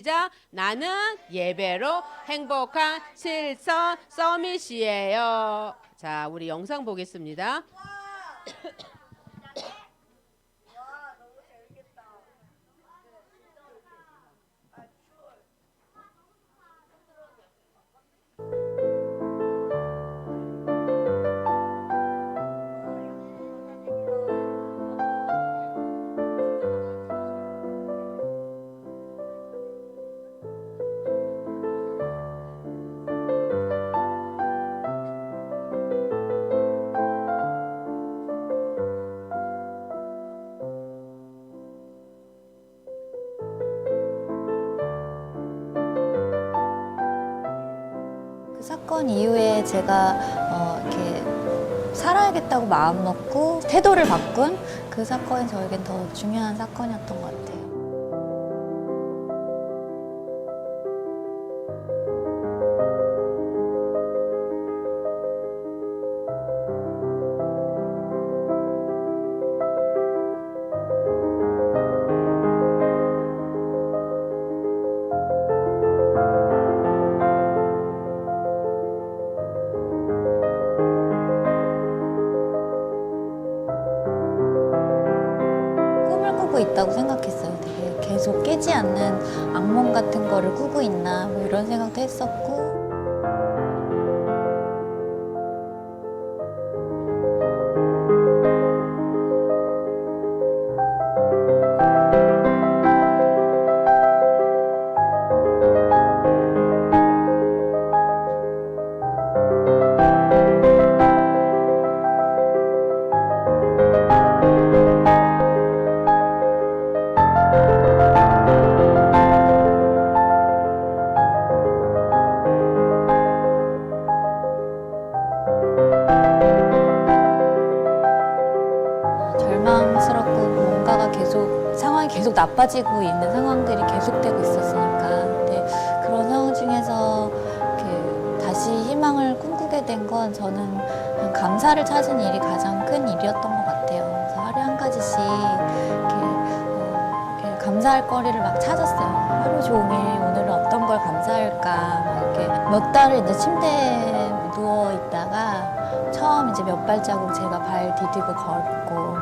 시작. 나는 예배로 행복한 실선 서밋이에요. 자, 우리 영상 보겠습니다. 그 사건 이후에 제가 이렇게 살아야겠다고 마음 먹고 태도를 바꾼 그 사건이 저에겐 더 중요한 사건이었던 것 같아요. 꿈을 꾸고 있다고 생각했어요. 되게 계속 깨지 않는 악몽 같은 거를 꾸고 있나 뭐 이런 생각도 했었고. 절망스럽고 뭔가가 계속 상황이 계속 나빠지고 있는 상황들이 계속되고 있었으니까. 근데 그런 상황 중에서 이렇게 다시 희망을 꿈꾸게 된 건 저는 그냥 감사를 찾은 일이 가장 큰 일이었던 것 같아요. 그래서 하루에 한 가지씩 이렇게 감사할 거리를 막 찾았어요. 하루 종일 오늘은 어떤 걸 감사할까. 막 이렇게 몇 달을 이제 침대에 누워 있다가 처음 이제 몇 발자국 제가 발 디디고 걷고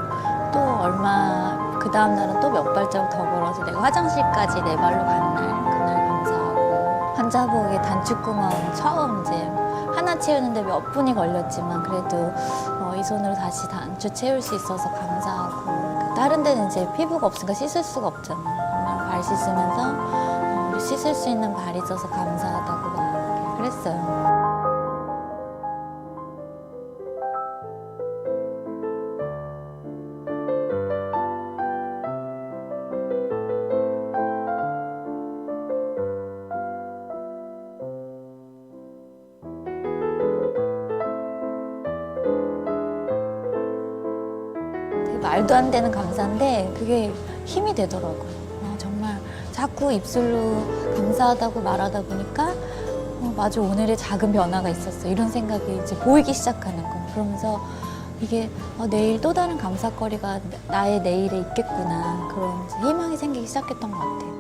또 얼마 그 다음 날은 또 몇 발자국 더 걸어서 내가 화장실까지 내 발로 간 날 그날 감사하고 환자복에 단추구멍 처음 이제 하나 채우는데 몇 분이 걸렸지만 그래도 이 손으로 다시 단추 채울 수 있어서 감사하고 다른 데는 이제 피부가 없으니까 씻을 수가 없잖아요. 정말 발 씻으면서 씻을 수 있는 발이 있어서 감사하다고 막 그랬어요. 말도 안 되는 감사인데 그게 힘이 되더라고요. 정말 자꾸 입술로 감사하다고 말하다 보니까 맞아 오늘의 작은 변화가 있었어 이런 생각이 이제 보이기 시작하는 거. 그러면서 이게 내일 또 다른 감사거리가 나의 내일에 있겠구나 그런 희망이 생기기 시작했던 것 같아요.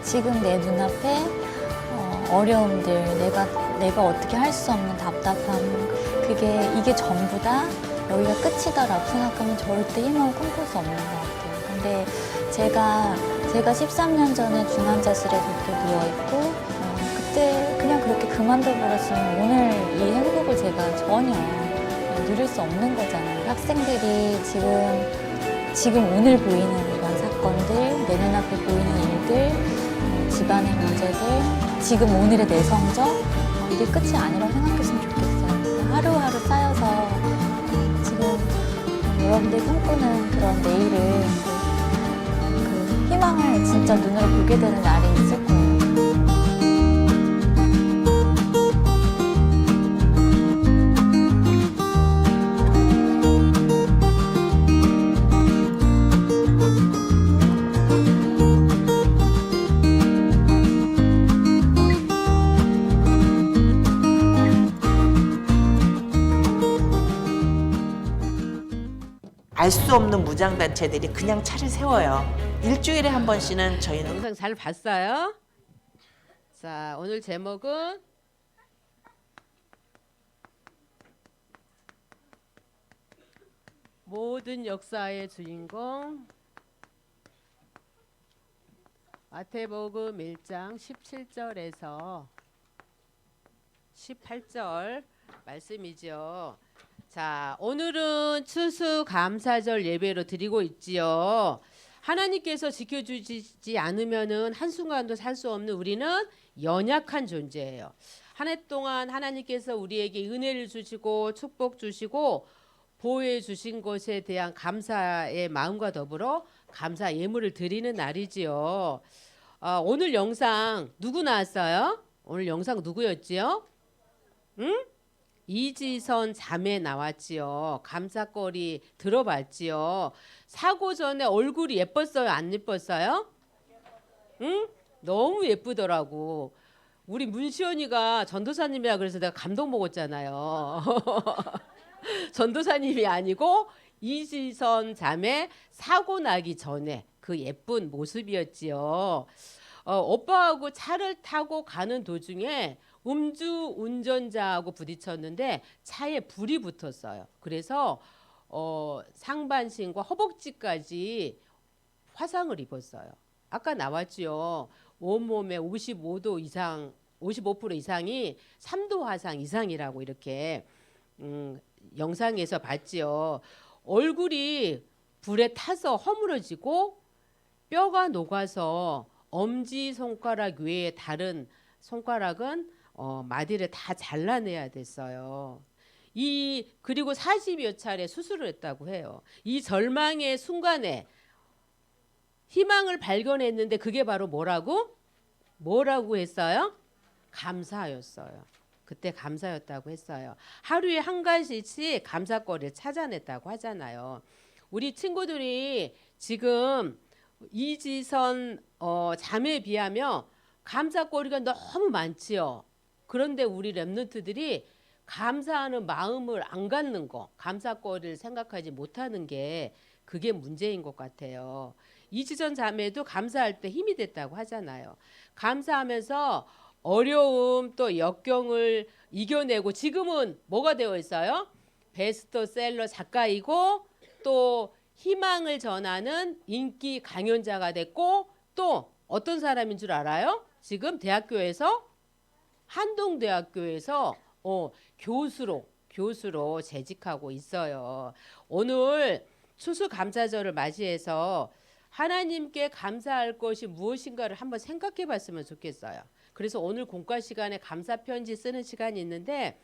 지금 내 눈앞에 어려움들, 내가 어떻게 할 수 없는 답답함, 이게 전부 다 여기가 끝이다라고 생각하면 절대 희망을 꿈꿀 수 없는 것 같아요. 근데 제가 13년 전에 중환자실에 그렇게 누워있고, 그때 그냥 그렇게 그만둬버렸으면 오늘 이 행복을 제가 전혀 누릴 수 없는 거잖아요. 학생들이 지금 오늘 보이는 이런 사건들, 내 눈앞에 보이는 일들, 집안의 문제들, 지금 오늘의 내 성적 이게 끝이 아니라고 생각했으면 좋겠어요. 하루하루 쌓여서 지금 여러분들이 꿈꾸는 그런 내일을 그 희망을 진짜 눈으로 보게 되는 날이 있을 거예요. 알 수 없는 무장단체들이 그냥 차를 세워요. 일주일에 한 번씩은 저희는 영상 잘 봤어요? 자, 오늘 제목은 모든 역사의 주인공 마태복음 1장 17절에서 18절 말씀이죠. 자, 오늘은 추수감사절 예배로 드리고 있지요. 하나님께서 지켜주시지 않으면은 한순간도 살 수 없는 우리는 연약한 존재예요. 한 해 동안 하나님께서 우리에게 은혜를 주시고 축복 주시고 보호해 주신 것에 대한 감사의 마음과 더불어 감사 예물을 드리는 날이지요. 오늘 영상 누구 나왔어요? 오늘 영상 누구였지요? 응? 이지선 자매 나왔지요. 감사거리 들어봤지요. 사고 전에 얼굴이 예뻤어요? 안 예뻤어요? 응? 너무 예쁘더라고. 우리 문시연이가 전도사님이라 그래서 내가 감동 먹었잖아요. 전도사님이 아니고 이지선 자매 사고 나기 전에 그 예쁜 모습이었지요. 오빠하고 차를 타고 가는 도중에 음주 운전자하고 부딪혔는데 차에 불이 붙었어요. 그래서 상반신과 허벅지까지 화상을 입었어요. 아까 나왔지요. 온몸에 55도 이상, 55% 이상이 3도 화상 이상이라고 이렇게 영상에서 봤지요. 얼굴이 불에 타서 허물어지고 뼈가 녹아서 엄지 손가락 외에 다른 손가락은 마디를 다 잘라내야 됐어요. 그리고 40여 차례 수술을 했다고 해요. 이 절망의 순간에 희망을 발견했는데 그게 바로 뭐라고 했어요? 감사였어요. 그때 감사였다고 했어요. 하루에 한 가지씩 감사거리를 찾아냈다고 하잖아요. 우리 친구들이 지금 이지선 자매에 비하면 감사거리가 너무 많지요. 그런데 우리 랩런트들이 감사하는 마음을 안 갖는 거, 감사거리를 생각하지 못하는 게 그게 문제인 것 같아요. 이지선 자매도 감사할 때 힘이 됐다고 하잖아요. 감사하면서 어려움 또 역경을 이겨내고 지금은 뭐가 되어 있어요? 베스트셀러 작가이고 또 희망을 전하는 인기 강연자가 됐고 또 어떤 사람인 줄 알아요? 지금 대학교에서 한동대학교에서 교수로 재직하고 있어요. 오늘 추수감사절을 맞이해서 하나님께 감사할 것이 무엇인가를 한번 생각해 봤으면 좋겠어요. 그래서 오늘 공과 시간에 감사 편지 쓰는 시간이 있는데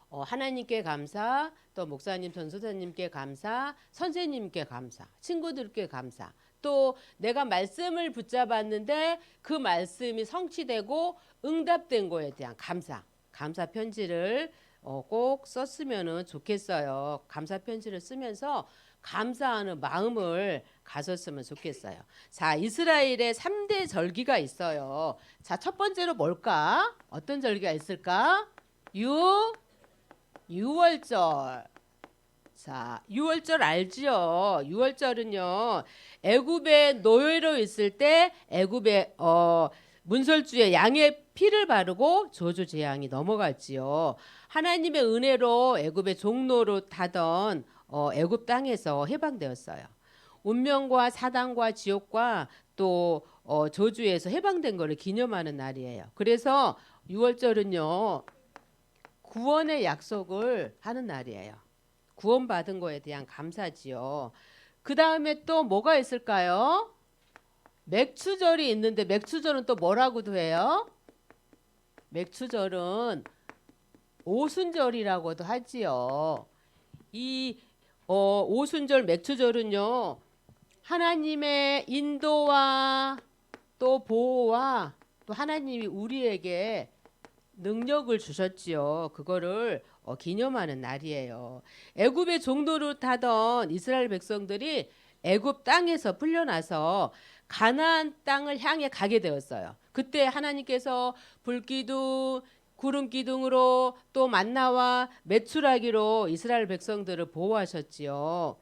하나님께 감사, 또 목사님, 전도사님께 감사, 선생님께 감사, 친구들께 감사, 또 내가 말씀을 붙잡았는데 그 말씀이 성취되고 응답된 거에 대한 감사 편지를 꼭 썼으면 좋겠어요. 감사 편지를 쓰면서 감사하는 마음을 가졌으면 좋겠어요. 자, 이스라엘의 3대 절기가 있어요. 자, 첫 번째로 뭘까? 어떤 절기가 있을까? 유월절. 자, 유월절 알지요? 유월절은요. 애굽에 노예로 있을 때 애굽의 문설주에 양의 피를 바르고 저주 재앙이 넘어갔지요. 하나님의 은혜로 애굽의 종로로 타던 애굽 땅에서 해방되었어요. 운명과 사단과 지옥과 또 저주에서 해방된 것을 기념하는 날이에요. 그래서 유월절은요. 구원의 약속을 하는 날이에요. 구원받은 거에 대한 감사지요. 그 다음에 또 뭐가 있을까요? 맥추절이 있는데 맥추절은 또 뭐라고도 해요? 맥추절은 오순절이라고도 하지요. 이 오순절 맥추절은요. 하나님의 인도와 또 보호와 또 하나님이 우리에게 능력을 주셨지요. 그거를 기념하는 날이에요. 애굽의 종노릇 하던 이스라엘 백성들이 애굽 땅에서 풀려나서 가나안 땅을 향해 가게 되었어요. 그때 하나님께서 불기둥, 구름 기둥으로 또 만나와 메추라기로 이스라엘 백성들을 보호하셨지요.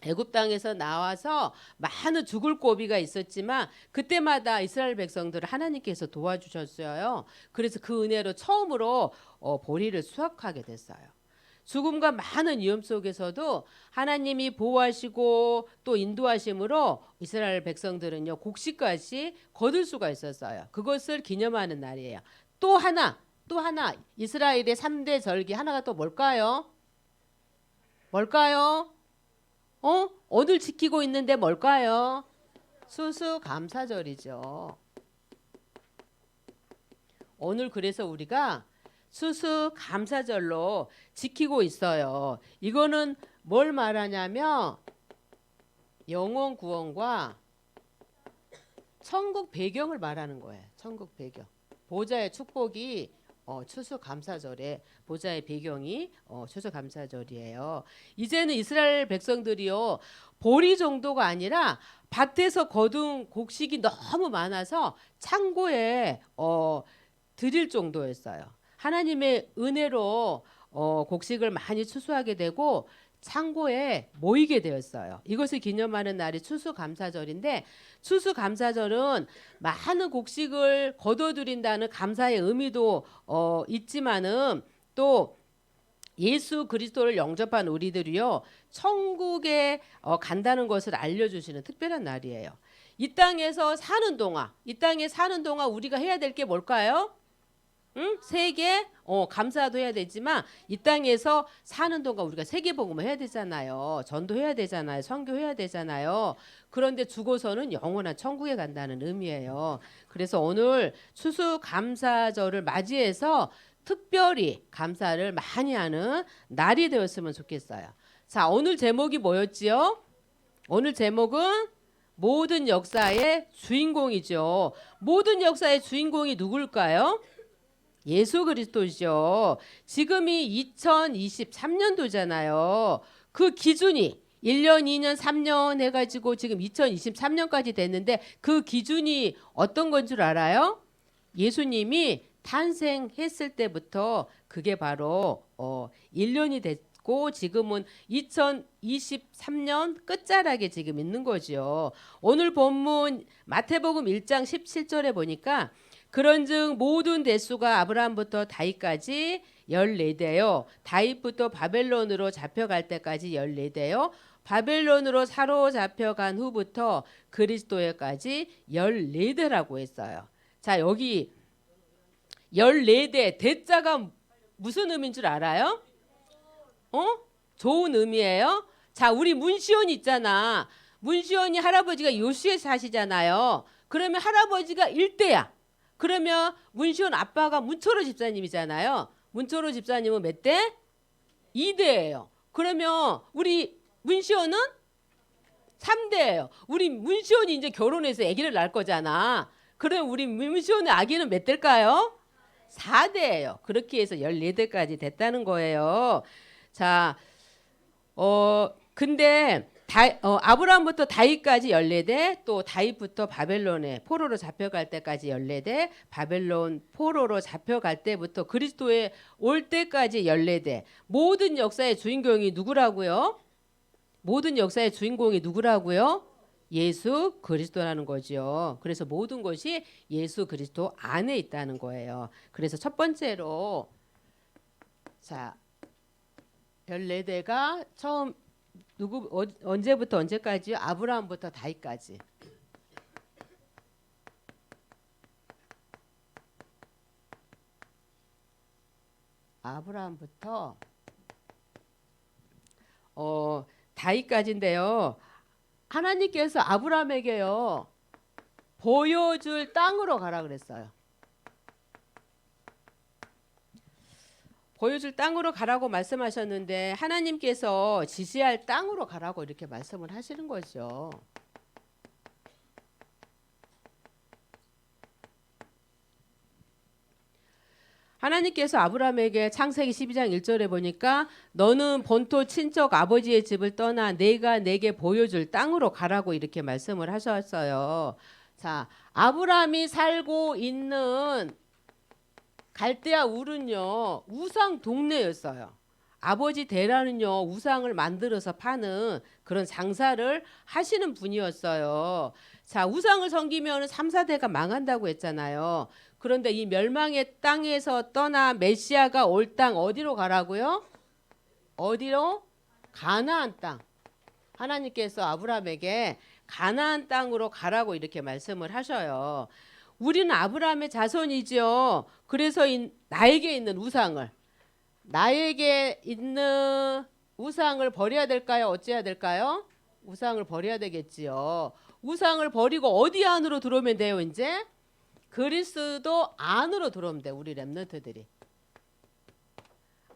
애굽 땅에서 나와서 많은 죽을 고비가 있었지만 그때마다 이스라엘 백성들을 하나님께서 도와주셨어요. 그래서 그 은혜로 처음으로 보리를 수확하게 됐어요. 죽음과 많은 위험 속에서도 하나님이 보호하시고 또 인도하심으로 이스라엘 백성들은요 곡식까지 거둘 수가 있었어요. 그것을 기념하는 날이에요. 또 하나 이스라엘의 3대 절기 하나가 또 뭘까요? 뭘까요? 오늘 지키고 있는데 뭘까요? 수수감사절이죠. 오늘 그래서 우리가 수수감사절로 지키고 있어요. 이거는 뭘 말하냐면 영원 구원과 천국 배경을 말하는 거예요. 천국 배경. 보좌의 축복이 추수감사절에 보좌의 배경이 추수감사절이에요. 이제는 이스라엘 백성들이요 보리 정도가 아니라 밭에서 거둔 곡식이 너무 많아서 창고에 드릴 정도였어요. 하나님의 은혜로 곡식을 많이 추수하게 되고 창고에 모이게 되었어요. 이것을 기념하는 날이 추수감사절인데 추수감사절은 많은 곡식을 거둬들인다는 감사의 의미도 있지만은 또 예수 그리스도를 영접한 우리들이요 천국에 간다는 것을 알려주시는 특별한 날이에요. 이 땅에 사는 동안 우리가 해야 될 게 뭘까요? 세계 감사도 해야 되지만 이 땅에서 사는 동안 우리가 세계복음을 해야 되잖아요. 전도해야 되잖아요. 선교해야 되잖아요. 그런데 죽어서는 영원한 천국에 간다는 의미예요. 그래서 오늘 추수감사절을 맞이해서 특별히 감사를 많이 하는 날이 되었으면 좋겠어요. 자, 오늘 제목이 뭐였지요? 오늘 제목은 모든 역사의 주인공이죠. 모든 역사의 주인공이 누굴까요? 예수 그리스도죠. 지금이 2023년도잖아요. 그 기준이 1년, 2년, 3년 해가지고 지금 2023년까지 됐는데 그 기준이 어떤 건 줄 알아요? 예수님이 탄생했을 때부터 그게 바로 1년이 됐고 지금은 2023년 끝자락에 지금 있는 거죠. 오늘 본문 마태복음 1장 17절에 보니까 그런즉 모든 대수가 아브라함부터 다윗까지 14대요. 다윗부터 바벨론으로 잡혀갈 때까지 14대요. 바벨론으로 사로잡혀간 후부터 그리스도에까지 14대라고 했어요. 자, 여기 14대 대자가 무슨 의미인 줄 알아요? 좋은 의미예요. 자, 우리 문시온 있잖아. 문시온이 할아버지가 요시에 사시잖아요. 그러면 할아버지가 1대야. 그러면 문시온 아빠가 문초로 집사님이잖아요. 문초로 집사님은 몇 대? 2대예요. 그러면 우리 문시온은 3대예요. 우리 문시온이 이제 결혼해서 아기를 낳을 거잖아. 그럼 우리 문시온의 아기는 몇 대일까요? 4대예요. 그렇게 해서 14대까지 됐다는 거예요. 자, 근데 아브라함부터 다윗까지 14대, 또 다윗부터 바벨론에 포로로 잡혀갈 때까지 14대, 바벨론 포로로 잡혀갈 때부터 그리스도에 올 때까지 14대. 모든 역사의 주인공이 누구라고요? 모든 역사의 주인공이 누구라고요? 예수 그리스도라는 거죠. 그래서 모든 것이 예수 그리스도 안에 있다는 거예요. 그래서 첫 번째로 자 14대가 처음 언제부터 언제까지요? 아브라함부터 다윗까지. 아브라함부터 다윗까지인데요. 하나님께서 아브라함에게요 보여줄 땅으로 가라 그랬어요. 보여줄 땅으로 가라고 말씀하셨는데 하나님께서 지시할 땅으로 가라고 이렇게 말씀을 하시는 거죠. 하나님께서 아브라함에게 창세기 12장 1절에 보니까 너는 본토 친척 아버지의 집을 떠나 내가 내게 보여줄 땅으로 가라고 이렇게 말씀을 하셨어요. 자, 아브라함이 살고 있는 갈대아 울은요 우상 동네였어요. 아버지 데라는요 우상을 만들어서 파는 그런 장사를 하시는 분이었어요. 자, 우상을 섬기면 3, 4대가 망한다고 했잖아요. 그런데 이 멸망의 땅에서 떠나 메시아가 올 땅 어디로 가라고요? 어디로? 가나안 땅. 하나님께서 아브라함에게 가나안 땅으로 가라고 이렇게 말씀을 하셔요. 우리는 아브라함의 자손이죠. 그래서 나에게 있는 우상을 버려야 될까요? 어찌해야 될까요? 우상을 버려야 되겠지요. 우상을 버리고 어디 안으로 들어오면 돼요? 이제 그리스도 안으로 들어오면 돼. 우리 렘넌트들이.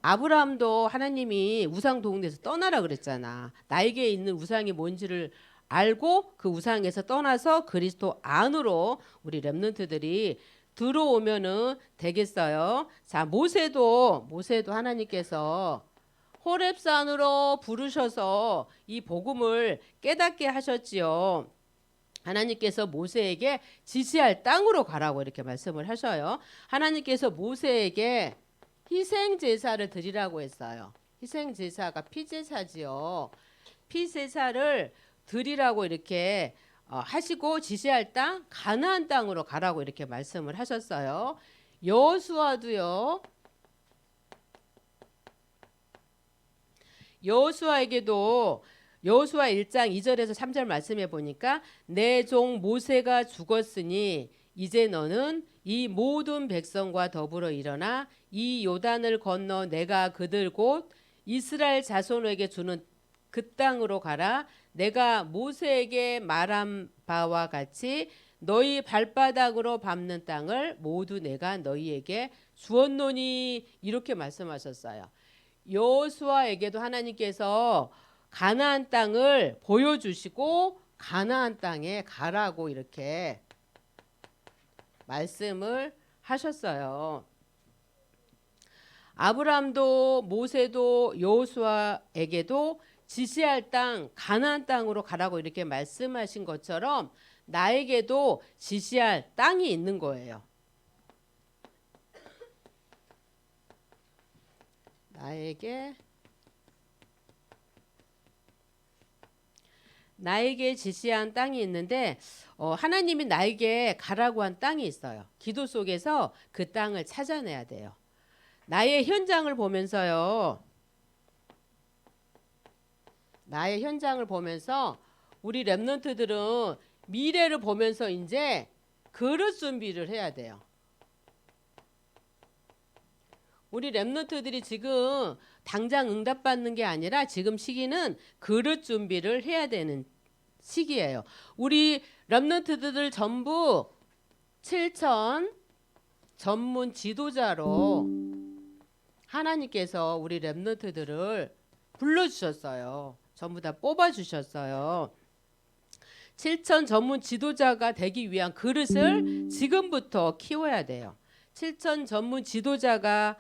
아브라함도 하나님이 우상 동네에서 떠나라 그랬잖아. 나에게 있는 우상이 뭔지를 알고 그 우상에서 떠나서 그리스도 안으로 우리 렘넌트들이 들어오면은 되겠어요. 자, 모세도 하나님께서 호렙산으로 부르셔서 이 복음을 깨닫게 하셨지요. 하나님께서 모세에게 지시할 땅으로 가라고 이렇게 말씀을 하셔요. 하나님께서 모세에게 희생 제사를 드리라고 했어요. 희생 제사가 피제사지요. 피제사를 드리라고 이렇게 하시고 지시할 땅 가나안 땅으로 가라고 이렇게 말씀을 하셨어요. 여호수아도요. 여호수아에게도 여호수아 1장 2절에서 3절 말씀해 보니까 내 종 모세가 죽었으니 이제 너는 이 모든 백성과 더불어 일어나 이 요단을 건너 내가 그들 곧 이스라엘 자손에게 주는 그 땅으로 가라. 내가 모세에게 말한 바와 같이 너희 발바닥으로 밟는 땅을 모두 내가 너희에게 주었노니 이렇게 말씀하셨어요. 여호수아에게도 하나님께서 가나안 땅을 보여주시고 가나안 땅에 가라고 이렇게 말씀을 하셨어요. 아브라함도 모세도 여호수아에게도 지시할 땅 가나안 땅으로 가라고 이렇게 말씀하신 것처럼 나에게도 지시할 땅이 있는 거예요. 나에게 지시한 땅이 있는데 하나님이 나에게 가라고 한 땅이 있어요. 기도 속에서 그 땅을 찾아내야 돼요. 나의 현장을 보면서요. 나의 현장을 보면서 우리 렘넌트들은 미래를 보면서 이제 그릇 준비를 해야 돼요. 우리 렘넌트들이 지금 당장 응답받는 게 아니라 지금 시기는 그릇 준비를 해야 되는 시기예요. 우리 렘넌트들 전부 7천 전문 지도자로 하나님께서 우리 렘넌트들을 불러주셨어요. 전부 다 뽑아주셨어요. 7천 전문 지도자가 되기 위한 그릇을 지금부터 키워야 돼요. 7천 전문 지도자가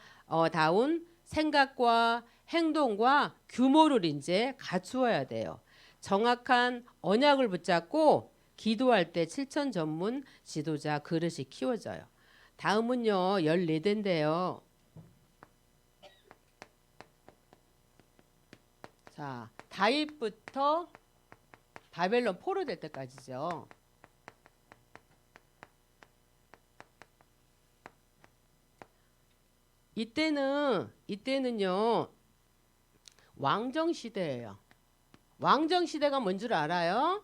다운 생각과 행동과 규모를 이제 갖추어야 돼요. 정확한 언약을 붙잡고 기도할 때 7천 전문 지도자 그릇이 키워져요. 다음은요 14대인데요. 자, 다윗부터 바벨론 포로될 때까지죠. 이때는요 왕정 시대예요. 왕정 시대가 뭔 줄 알아요?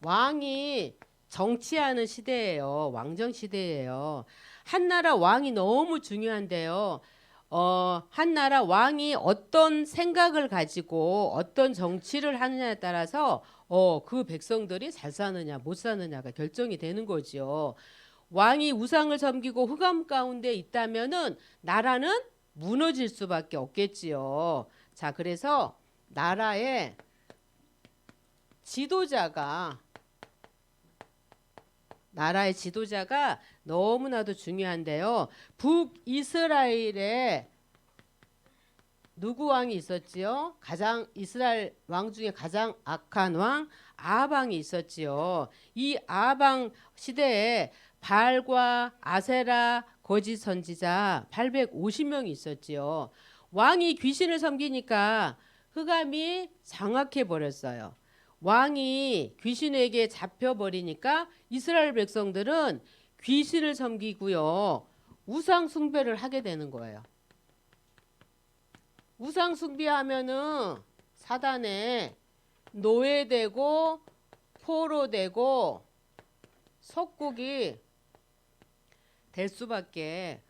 왕이 정치하는 시대예요. 왕정 시대예요. 한 나라 왕이 너무 중요한데요. 한 나라 왕이 어떤 생각을 가지고 어떤 정치를 하느냐에 따라서 그 백성들이 잘 사느냐 못 사느냐가 결정이 되는 거죠. 왕이 우상을 섬기고 흑암 가운데 있다면은 나라는 무너질 수밖에 없겠지요. 자, 그래서 나라의 지도자가 너무나도 중요한데요. 북이스라엘에 누구 왕이 있었지요? 이스라엘 왕 중에 가장 악한 왕 아합왕이 있었지요. 이 아합왕 시대에 바알과 아세라 거짓 선지자 850명이 있었지요. 왕이 귀신을 섬기니까 흑암이 장악해 버렸어요. 왕이 귀신에게 잡혀 버리니까 이스라엘 백성들은 귀신을 섬기고요. 우상 숭배를 하게 되는 거예요. 우상 숭배하면은 사단에 노예되고 포로되고 속국이 될 수밖에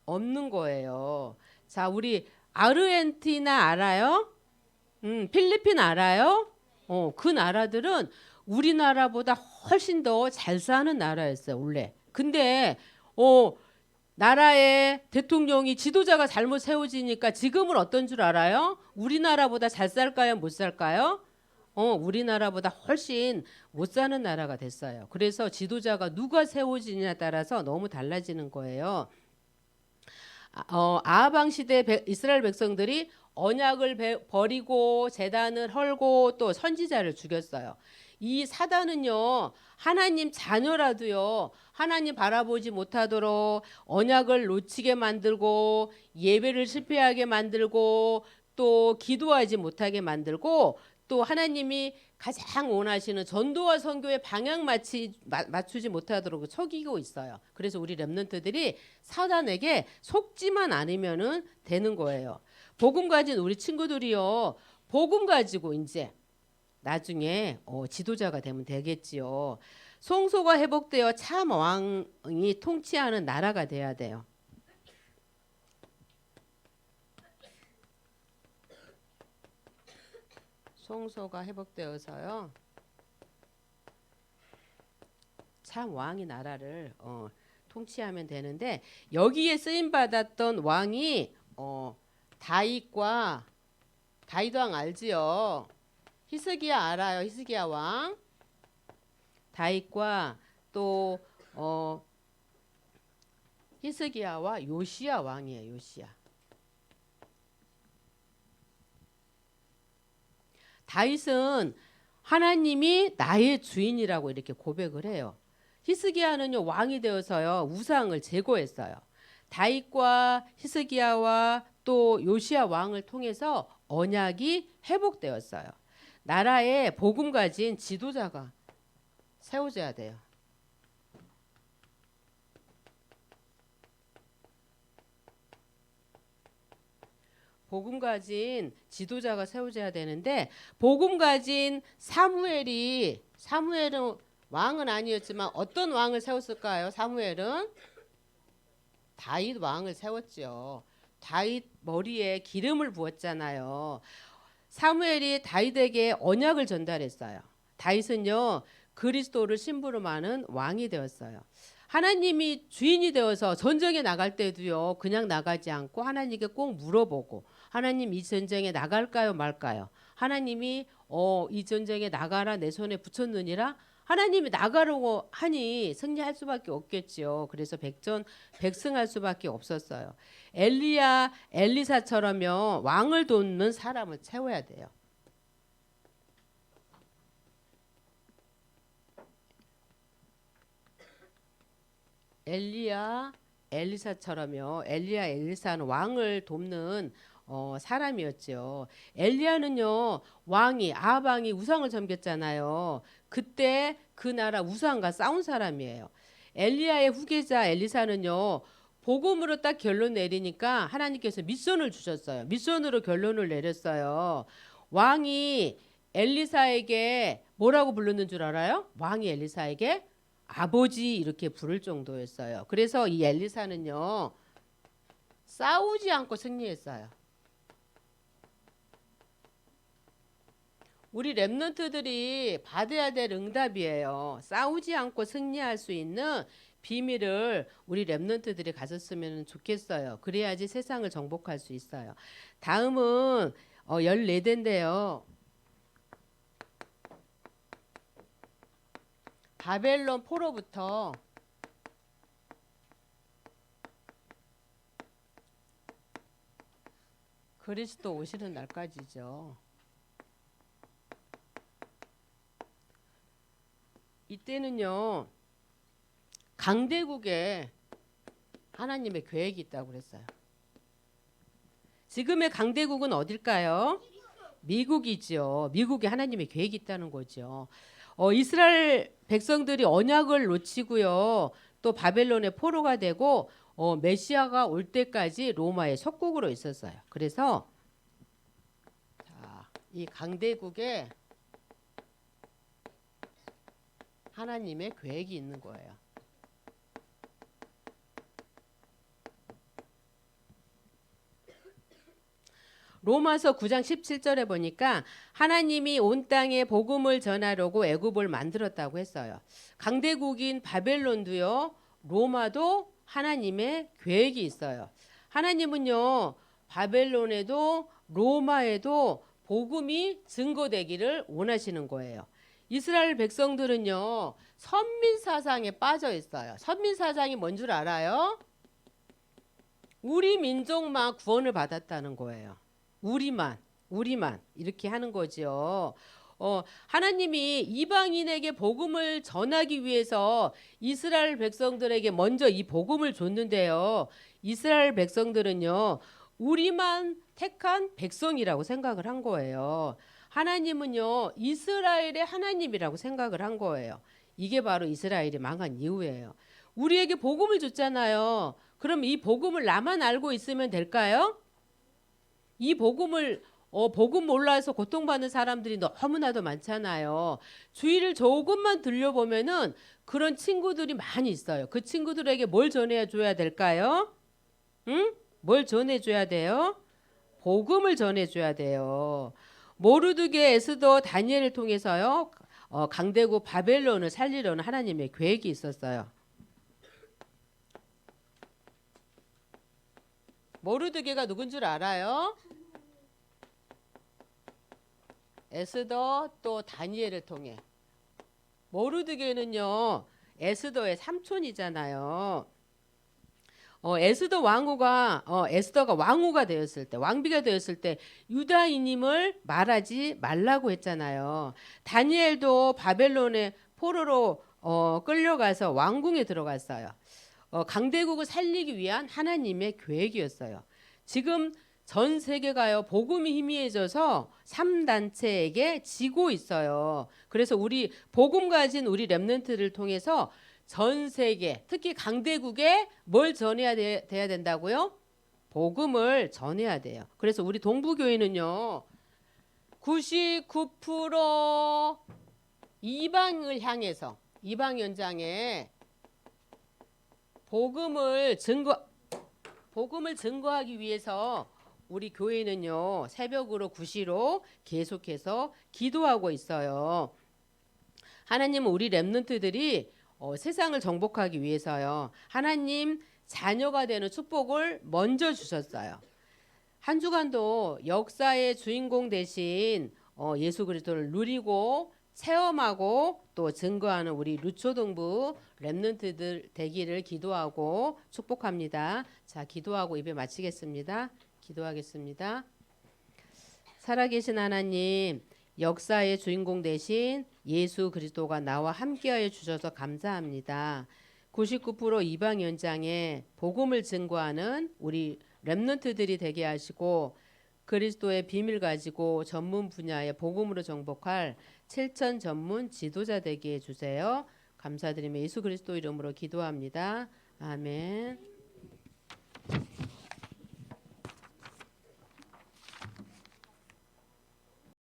없는 거예요. 자, 우리 아르헨티나 알아요? 필리핀 알아요? 그 나라들은 우리나라보다 훨씬 더 잘 사는 나라였어요, 원래. 근데 나라의 대통령이 지도자가 잘못 세워지니까 지금은 어떤 줄 알아요? 우리나라보다 잘 살까요? 못 살까요? 우리나라보다 훨씬 못 사는 나라가 됐어요. 그래서 지도자가 누가 세워지냐에 따라서 너무 달라지는 거예요. 아하방 시대 이스라엘 백성들이 언약을 버리고 제단을 헐고 또 선지자를 죽였어요. 이 사단은요, 하나님 자녀라도요, 하나님 바라보지 못하도록 언약을 놓치게 만들고 예배를 실패하게 만들고 또 기도하지 못하게 만들고 또 하나님이 가장 원하시는 전도와 선교의 방향 맞추지 못하도록 속이고 있어요. 그래서 우리 렘넌트들이 사단에게 속지만 않으면은 되는 거예요. 복음 가진 우리 친구들이요, 복음 가지고 이제 나중에 지도자가 되면 되겠지요. 성소가 회복되어 참 왕이 통치하는 나라가 돼야 돼요. 성소가 회복되어서요, 참 왕이 나라를 통치하면 되는데, 여기에 쓰임 받았던 왕이 다윗과 다윗 왕 알지요? 히스기야 알아요? 히스기야 왕. 다윗과 또 히스기야와 요시야 왕이에요. 요시야. 다윗은 하나님이 나의 주인이라고 이렇게 고백을 해요. 히스기야는요, 왕이 되어서요, 우상을 제거했어요. 다윗과 히스기야와 또 요시야 왕을 통해서 언약이 회복되었어요. 나라에 복음 가진 지도자가 세워져야 돼요. 복음 가진 지도자가 세워져야 되는데, 복음 가진 사무엘은 왕은 아니었지만 어떤 왕을 세웠을까요? 사무엘은 다윗 왕을 세웠죠. 다윗 머리에 기름을 부었잖아요. 사무엘이 다윗에게 언약을 전달했어요. 다윗은요, 그리스도를 심부름 하는 왕이 되었어요. 하나님이 주인이 되어서 전쟁에 나갈 때도요, 그냥 나가지 않고 하나님께 꼭 물어보고, 하나님 이 전쟁에 나갈까요 말까요? 하나님이 이 전쟁에 나가라 내 손에 붙였느니라. 하나님이 나가라고 하니 승리할 수밖에 없겠지요. 그래서 백승할 수밖에 없었어요. 엘리사처럼요, 왕을 돕는 사람을 채워야 돼요. 엘리사처럼요. 엘리사는 왕을 돕는 사람이었죠. 엘리야는요, 아합왕이 우상을 섬겼잖아요. 그때 그 나라 우상과 싸운 사람이에요. 엘리야의 후계자 엘리사는요, 복음으로 딱 결론 내리니까 하나님께서 미션을 주셨어요. 미션으로 결론을 내렸어요. 왕이 엘리사에게 뭐라고 부르는 줄 알아요? 왕이 엘리사에게 아버지 이렇게 부를 정도였어요. 그래서 이 엘리사는요, 싸우지 않고 승리했어요. 우리 렘넌트들이 받아야 될 응답이에요. 싸우지 않고 승리할 수 있는 비밀을 우리 렘넌트들이 가졌으면 좋겠어요. 그래야지 세상을 정복할 수 있어요. 다음은 14대인데요. 바벨론 포로부터 그리스도 오시는 날까지죠. 이때는요, 강대국에 하나님의 계획이 있다고 그랬어요. 지금의 강대국은 어딜까요? 미국이죠. 미국에 하나님의 계획이 있다는 거죠. 이스라엘 백성들이 언약을 놓치고요. 또 바벨론의 포로가 되고 메시아가 올 때까지 로마의 속국으로 있었어요. 그래서 자, 이 강대국에 하나님의 계획이 있는 거예요. 로마서 9장 17절에 보니까 하나님이 온 땅에 복음을 전하려고 애굽을 만들었다고 했어요. 강대국인 바벨론도요. 로마도 하나님의 계획이 있어요. 하나님은요. 바벨론에도 로마에도 복음이 증거되기를 원하시는 거예요. 이스라엘 백성들은요. 선민 사상에 빠져 있어요. 선민 사상이 뭔 줄 알아요? 우리 민족만 구원을 받았다는 거예요. 우리만 이렇게 하는 거죠. 하나님이 이방인에게 복음을 전하기 위해서 이스라엘 백성들에게 먼저 이 복음을 줬는데요. 이스라엘 백성들은요. 우리만 택한 백성이라고 생각을 한 거예요. 하나님은요. 이스라엘의 하나님이라고 생각을 한 거예요. 이게 바로 이스라엘이 망한 이유예요. 우리에게 복음을 줬잖아요. 그럼 이 복음을 나만 알고 있으면 될까요? 이 복음을 복음 몰라서 고통받는 사람들이 너무나도 많잖아요. 주의를 조금만 들려보면은 그런 친구들이 많이 있어요. 그 친구들에게 뭘 전해줘야 될까요? 응? 뭘 전해줘야 돼요? 복음을 전해줘야 돼요. 모르드게, 에스더, 다니엘을 통해서요. 강대국 바벨론을 살리려는 하나님의 계획이 있었어요. 모르드게가 누군 줄 알아요? 에스더 또 다니엘을 통해. 모르드게는요. 에스더의 삼촌이잖아요. 에스더가 왕후가 되었을 때, 왕비가 되었을 때 유다인임을 말하지 말라고 했잖아요. 다니엘도 바벨론의 포로로 끌려가서 왕궁에 들어갔어요. 강대국을 살리기 위한 하나님의 계획이었어요. 지금 전 세계가요 복음이 희미해져서 3단체에게 지고 있어요. 그래서 우리 복음 가진 우리 렘넌트를 통해서 전 세계 특히 강대국에 뭘 전해야 돼야 된다고요? 복음을 전해야 돼요. 그래서 우리 동부교회는요 99% 이방을 향해서 이방 현장에 복음을 증거하기 위해서 우리 교회는요 새벽으로 9시로 계속해서 기도하고 있어요. 하나님은 우리 렘넌트들이 세상을 정복하기 위해서요 하나님 자녀가 되는 축복을 먼저 주셨어요. 한 주간도 역사의 주인공 대신 예수 그리스도를 누리고 체험하고 또 증거하는 우리 루초동부 렘넌트들 되기를 기도하고 축복합니다. 자, 기도하고 예배 마치겠습니다. 기도하겠습니다. 살아계신 하나님, 역사의 주인공 대신 예수 그리스도가 나와 함께하여 주셔서 감사합니다. 99% 이방 현장에 복음을 증거하는 우리 렘넌트들이 되게 하시고 그리스도의 비밀 가지고 전문 분야의 복음으로 정복할 7천 전문 지도자 되게 해주세요. 감사드리며 예수 그리스도 이름으로 기도합니다. 아멘.